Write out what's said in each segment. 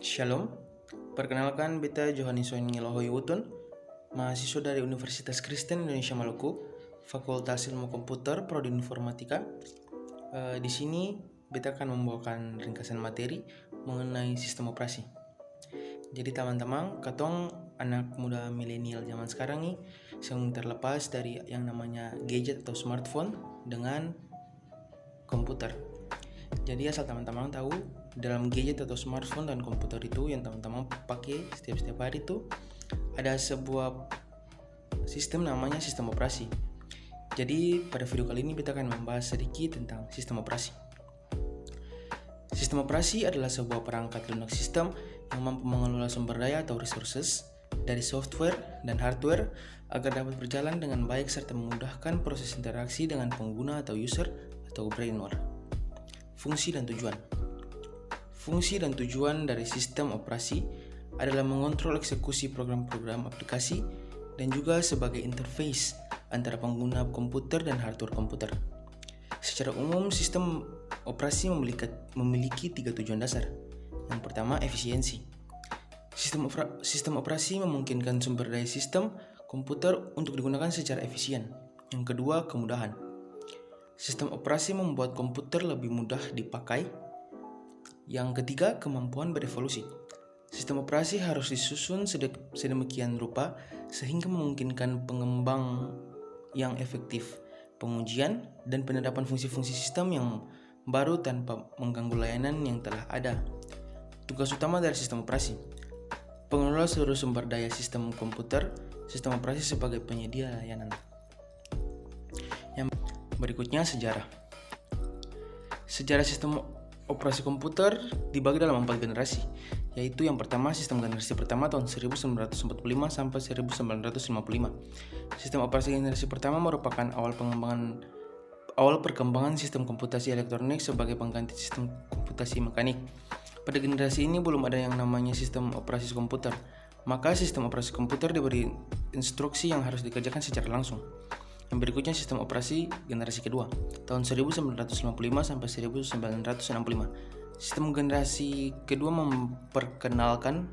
Shalom, perkenalkan beta Johanison Ngilohoy Utun, mahasiswa dari Universitas Kristen Indonesia Maluku, Fakultas Ilmu Komputer, Prodi Informatika. Di sini beta akan membawakan ringkasan materi mengenai sistem operasi. Jadi teman-teman, katong anak muda milenial zaman sekarang nih, yang terlepas dari yang namanya gadget atau smartphone dengan komputer. Jadi asal teman-teman tahu, dalam gadget atau smartphone dan komputer itu yang teman-teman pakai setiap hari itu ada sebuah sistem namanya sistem operasi. Jadi pada video kali ini kita akan membahas sedikit tentang sistem operasi. Sistem operasi adalah sebuah perangkat lunak sistem yang mampu mengelola sumber daya atau resources dari software dan hardware agar dapat berjalan dengan baik serta memudahkan proses interaksi dengan pengguna atau user atau brainware. Fungsi dan tujuan. Fungsi dan tujuan dari sistem operasi adalah mengontrol eksekusi program-program aplikasi dan juga sebagai interface antara pengguna komputer dan hardware komputer. Secara umum, sistem operasi memiliki 3 tujuan dasar. Yang pertama, efisiensi. Sistem operasi memungkinkan sumber daya sistem komputer untuk digunakan secara efisien. Yang kedua, kemudahan. Sistem operasi membuat komputer lebih mudah dipakai. Yang ketiga, kemampuan berevolusi. Sistem operasi harus disusun sedemikian rupa sehingga memungkinkan pengembang yang efektif, pengujian, dan penerapan fungsi-fungsi sistem yang baru tanpa mengganggu layanan yang telah ada. Tugas utama dari sistem operasi: pengelola seluruh sumber daya sistem komputer. Sistem operasi sebagai penyedia layanan. Yang berikutnya, sejarah. Sejarah sistem operasi komputer dibagi dalam 4 generasi, yaitu yang pertama sistem generasi pertama tahun 1945 sampai 1955. Sistem operasi generasi pertama merupakan awal perkembangan sistem komputasi elektronik sebagai pengganti sistem komputasi mekanik. Pada generasi ini belum ada yang namanya sistem operasi komputer, maka sistem operasi komputer diberi instruksi yang harus dikerjakan secara langsung. Yang berikutnya sistem operasi generasi kedua tahun 1955 sampai 1965. Sistem generasi kedua memperkenalkan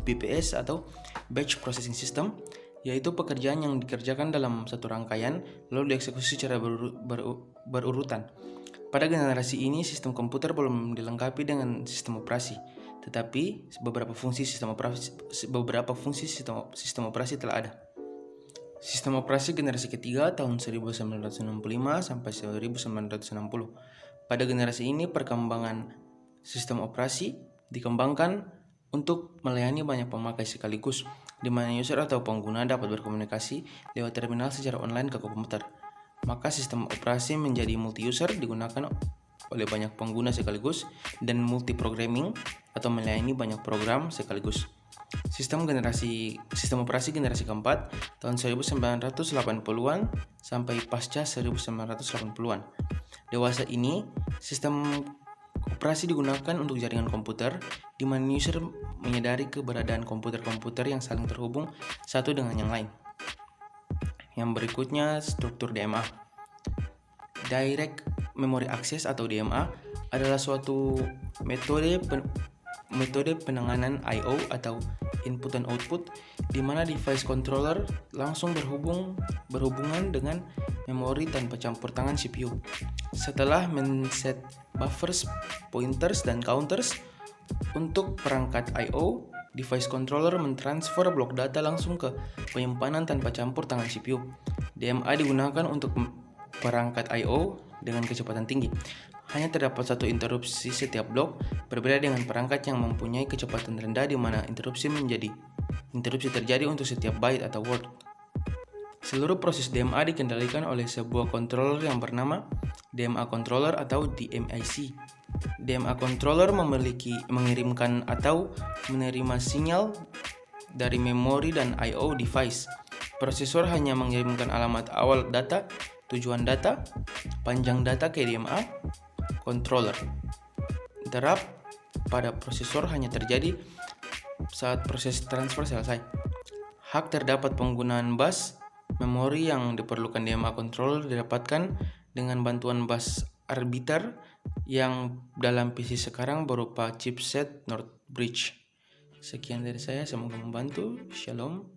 BPS atau Batch Processing System, yaitu pekerjaan yang dikerjakan dalam satu rangkaian lalu dieksekusi secara berurutan. Pada generasi ini sistem komputer belum dilengkapi dengan sistem operasi, tetapi beberapa fungsi sistem operasi telah ada. Sistem operasi generasi ketiga tahun 1965 sampai 1960. Pada generasi ini perkembangan sistem operasi dikembangkan untuk melayani banyak pemakai sekaligus, di mana user atau pengguna dapat berkomunikasi lewat terminal secara online ke komputer. Maka sistem operasi menjadi multi-user, digunakan oleh banyak pengguna sekaligus, dan multi-programming atau melayani banyak program sekaligus. Sistem operasi generasi keempat tahun 1980-an sampai pasca 1980-an. Dewasa ini, sistem operasi digunakan untuk jaringan komputer, di mana user menyadari keberadaan komputer-komputer yang saling terhubung satu dengan yang lain. Yang berikutnya, struktur DMA. Direct Memory Access atau DMA adalah suatu metode penanganan I/O atau input dan output, di mana device controller langsung berhubungan dengan memori tanpa campur tangan CPU. Setelah men-set buffers, pointers, dan counters untuk perangkat I/O, device controller mentransfer blok data langsung ke penyimpanan tanpa campur tangan CPU. DMA digunakan untuk perangkat I/O dengan kecepatan tinggi. Hanya terdapat satu interupsi setiap blok, berbeda dengan perangkat yang mempunyai kecepatan rendah di mana interupsi terjadi untuk setiap byte atau word. Seluruh proses DMA dikendalikan oleh sebuah controller yang bernama DMA controller atau DMIC. DMA controller mengirimkan atau menerima sinyal dari memori dan I/O device. Prosesor hanya mengirimkan alamat awal data, tujuan data, panjang data ke DMA controller. Interrupt pada prosesor hanya terjadi saat proses transfer selesai. Hak terdapat penggunaan bus memori yang diperlukan DMA controller didapatkan dengan bantuan bus arbiter yang dalam PC sekarang berupa chipset bridge. Sekian dari saya, semoga membantu. Shalom.